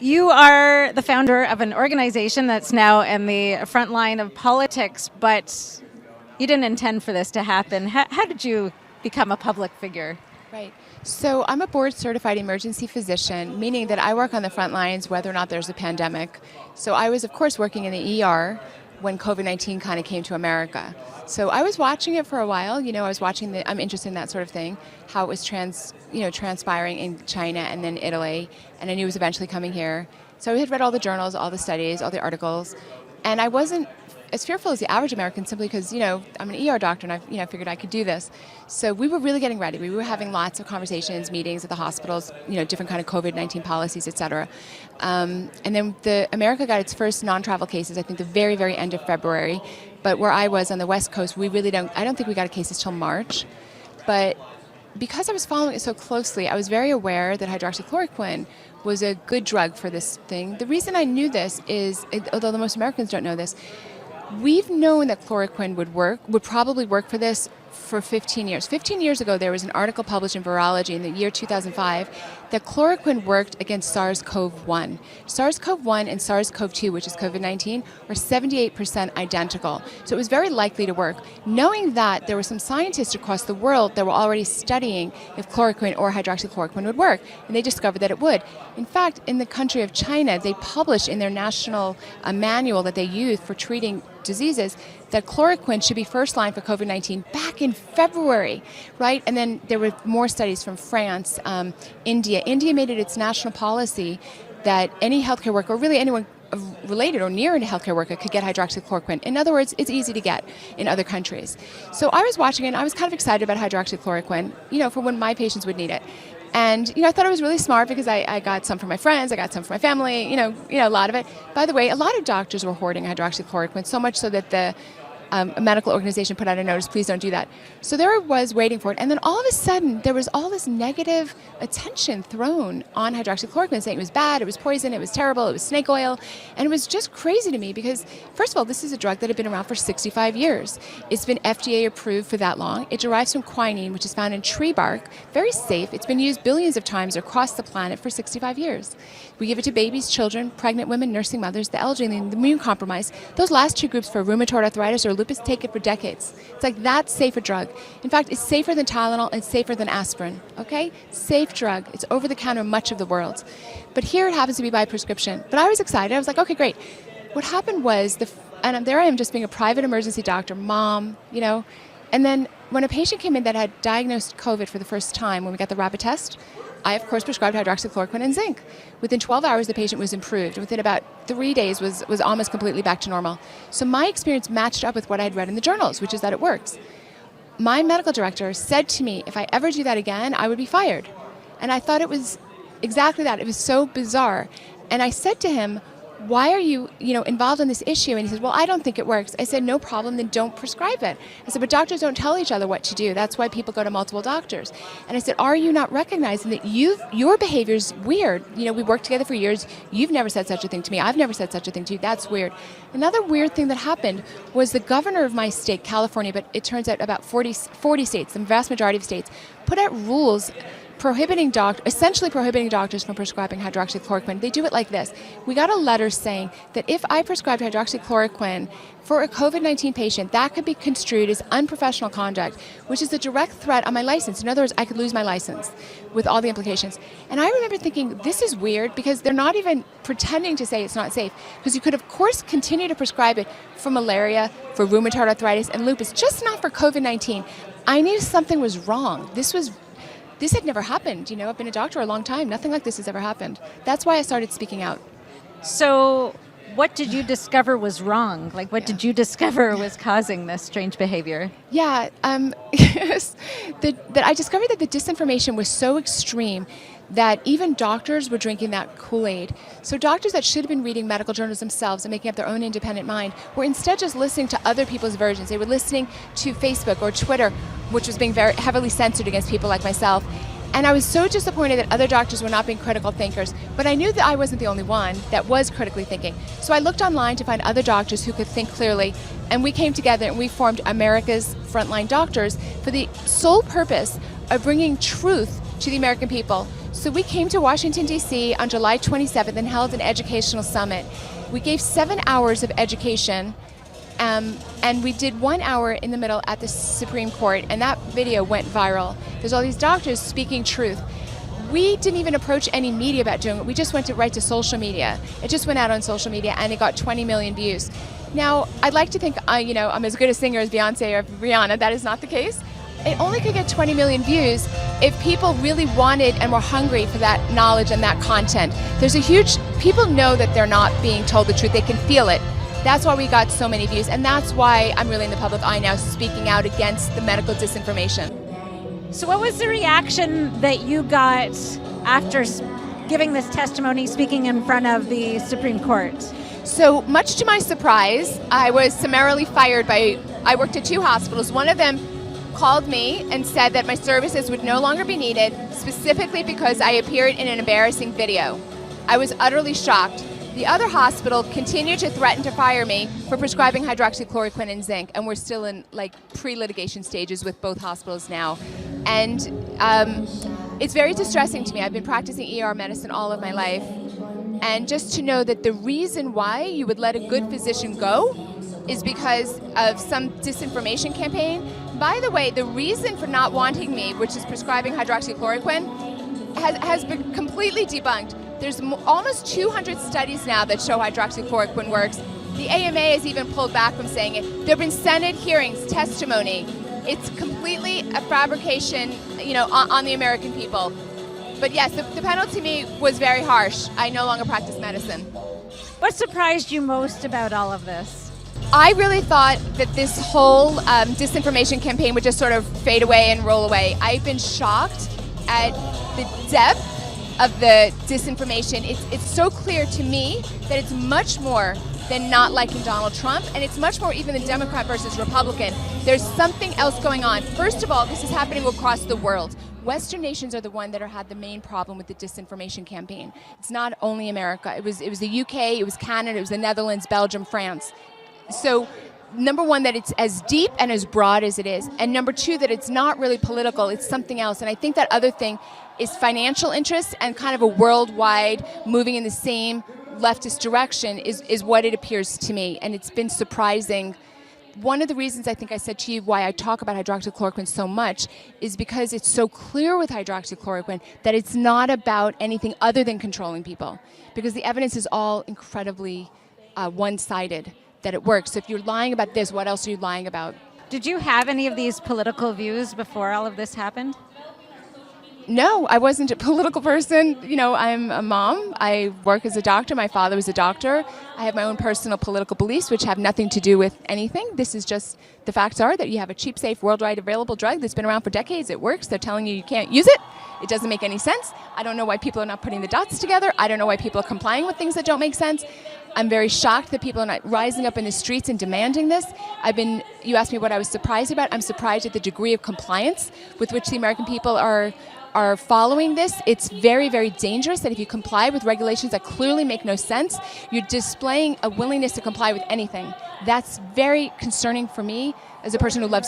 You are the founder of an organization that's now in the front line of politics, but you didn't intend for this to happen. How did you become a public figure? Right. So I'm a board-certified emergency physician, meaning that I work on the front lines whether or not there's a pandemic. So I was, of course, working in the ER when COVID-19 kind of came to America. So I was watching it for a while. I was watching I'm interested in that sort of thing, how it was transpiring in China and then Italy, and I knew it was eventually coming here. So I had read all the journals, all the studies, all the articles, and I wasn't as fearful as the average American simply because, I'm an ER doctor and I figured I could do this. So we were really getting ready. We were having lots of conversations, meetings at the hospitals, different kind of COVID-19 policies, et cetera. And then America got its first non-travel cases, I think the very, very end of February. But where I was on the West Coast, I don't think we got cases till March. But because I was following it so closely, I was very aware that hydroxychloroquine was a good drug for this thing. The reason I knew this is, although most Americans don't know this, we've known that chloroquine would probably work for this for 15 years. 15 years ago, there was an article published in Virology in the year 2005 that chloroquine worked against SARS CoV1. SARS CoV1 and SARS CoV2, which is COVID-19, are 78% identical. So it was very likely to work. Knowing that, there were some scientists across the world that were already studying if chloroquine or hydroxychloroquine would work, and they discovered that it would. In fact, in the country of China, they published in their national manual that they use for treating diseases that chloroquine should be first line for COVID-19 back in February, right? And then there were more studies from France, India. India made it its national policy that any healthcare worker, or really anyone related or near a healthcare worker, could get hydroxychloroquine. In other words, it's easy to get in other countries. So I was watching it and I was kind of excited about hydroxychloroquine, for when my patients would need it. And, I thought it was really smart because I got some for my friends, I got some for my family, a lot of it. By the way, a lot of doctors were hoarding hydroxychloroquine, so much so that the a medical organization put out a notice, please don't do that. So there I was waiting for it. And then all of a sudden, there was all this negative attention thrown on hydroxychloroquine, saying it was bad, it was poison, it was terrible, it was snake oil. And it was just crazy to me because, first of all, this is a drug that had been around for 65 years. It's been FDA approved for that long. It derives from quinine, which is found in tree bark, very safe. It's been used billions of times across the planet for 65 years. We give it to babies, children, pregnant women, nursing mothers, the elderly, and the immune-compromised. Those last two groups for rheumatoid arthritis or lupus take it for decades. It's like that safe a drug. In fact, it's safer than Tylenol and safer than aspirin, okay? Safe drug. It's over the counter in much of the world. But here it happens to be by prescription. But I was excited. I was like, okay, great. What happened was, and there I am just being a private emergency doctor, mom, and then when a patient came in that had diagnosed COVID for the first time, when we got the rapid test, I, of course, prescribed hydroxychloroquine and zinc. Within 12 hours, the patient was improved. Within about 3 days, was almost completely back to normal. So my experience matched up with what I had read in the journals, which is that it works. My medical director said to me, if I ever do that again, I would be fired. And I thought it was exactly that. It was so bizarre. And I said to him, why are you, involved in this issue? And he said, well, I don't think it works. I said, no problem, then don't prescribe it. I said, but doctors don't tell each other what to do. That's why people go to multiple doctors. And I said, are you not recognizing that your behavior's weird? We worked together for years. You've never said such a thing to me. I've never said such a thing to you. That's weird. Another weird thing that happened was the governor of my state, California, but it turns out about 40 states, the vast majority of states, put out rules essentially prohibiting doctors from prescribing hydroxychloroquine. They do it like this. We got a letter saying that if I prescribed hydroxychloroquine for a COVID-19 patient, that could be construed as unprofessional conduct, which is a direct threat on my license. In other words, I could lose my license with all the implications. And I remember thinking, this is weird because they're not even pretending to say it's not safe. Because you could, of course, continue to prescribe it for malaria, for rheumatoid arthritis, and lupus, just not for COVID-19. I knew something was wrong. This had never happened. I've been a doctor a long time. Nothing like this has ever happened. That's why I started speaking out. So what did you discover was wrong? What did you discover was causing this strange behavior? Yeah, that I discovered that the disinformation was so extreme that even doctors were drinking that Kool-Aid. So doctors that should have been reading medical journals themselves and making up their own independent mind were instead just listening to other people's versions. They were listening to Facebook or Twitter, which was being very heavily censored against people like myself. And I was so disappointed that other doctors were not being critical thinkers. But I knew that I wasn't the only one that was critically thinking. So I looked online to find other doctors who could think clearly. And we came together and we formed America's Frontline Doctors for the sole purpose of bringing truth to the American people So we came to Washington, D.C. on July 27th and held an educational summit. We gave 7 hours of education, and we did 1 hour in the middle at the Supreme Court, and that video went viral. There's all these doctors speaking truth. We didn't even approach any media about doing it. We just went right to social media. It just went out on social media, and it got 20 million views. Now, I'd like to think, I'm as good a singer as Beyonce or Rihanna. That is not the case. It only could get 20 million views if people really wanted and were hungry for that knowledge and that content. People know that they're not being told the truth. They can feel it. That's why we got so many views, and that's why I'm really in the public eye now, speaking out against the medical disinformation. So what was the reaction that you got after giving this testimony, speaking in front of the Supreme Court? So much to my surprise, I was summarily fired I worked at 2 hospitals. One of them called me and said that my services would no longer be needed, specifically because I appeared in an embarrassing video. I was utterly shocked. The other hospital continued to threaten to fire me for prescribing hydroxychloroquine and zinc, and we're still in pre-litigation stages with both hospitals now. And it's very distressing to me. I've been practicing ER medicine all of my life, and just to know that the reason why you would let a good physician go is because of some disinformation campaign. By the way, the reason for not wanting me, which is prescribing hydroxychloroquine, has been completely debunked. There's almost 200 studies now that show hydroxychloroquine works. The AMA has even pulled back from saying it. There have been Senate hearings, testimony. It's completely a fabrication, on the American people. But yes, the penalty to me was very harsh. I no longer practice medicine. What surprised you most about all of this? I really thought that this whole disinformation campaign would just sort of fade away and roll away. I've been shocked at the depth of the disinformation. It's so clear to me that it's much more than not liking Donald Trump, and it's much more even than Democrat versus Republican. There's something else going on. First of all, this is happening across the world. Western nations are the one that had the main problem with the disinformation campaign. It's not only America. It was the UK, it was Canada, it was the Netherlands, Belgium, France. So number one, that it's as deep and as broad as it is. And number two, that it's not really political, it's something else. And I think that other thing is financial interest and kind of a worldwide moving in the same leftist direction is what it appears to me. And it's been surprising. One of the reasons I think I said to you why I talk about hydroxychloroquine so much is because it's so clear with hydroxychloroquine that it's not about anything other than controlling people. Because the evidence is all incredibly one-sided that it works. So if you're lying about this, what else are you lying about? Did you have any of these political views before all of this happened? No, I wasn't a political person. I'm a mom. I work as a doctor. My father was a doctor. I have my own personal political beliefs, which have nothing to do with anything. This is just, the facts are that you have a cheap, safe, worldwide available drug that's been around for decades. It works. They're telling you can't use it. It doesn't make any sense. I don't know why people are not putting the dots together. I don't know why people are complying with things that don't make sense. I'm very shocked that people are not rising up in the streets and demanding this. You asked me what I was surprised about. I'm surprised at the degree of compliance with which the American people are following this. It's very, very dangerous that if you comply with regulations that clearly make no sense, you're displaying a willingness to comply with anything. That's very concerning for me as a person who loves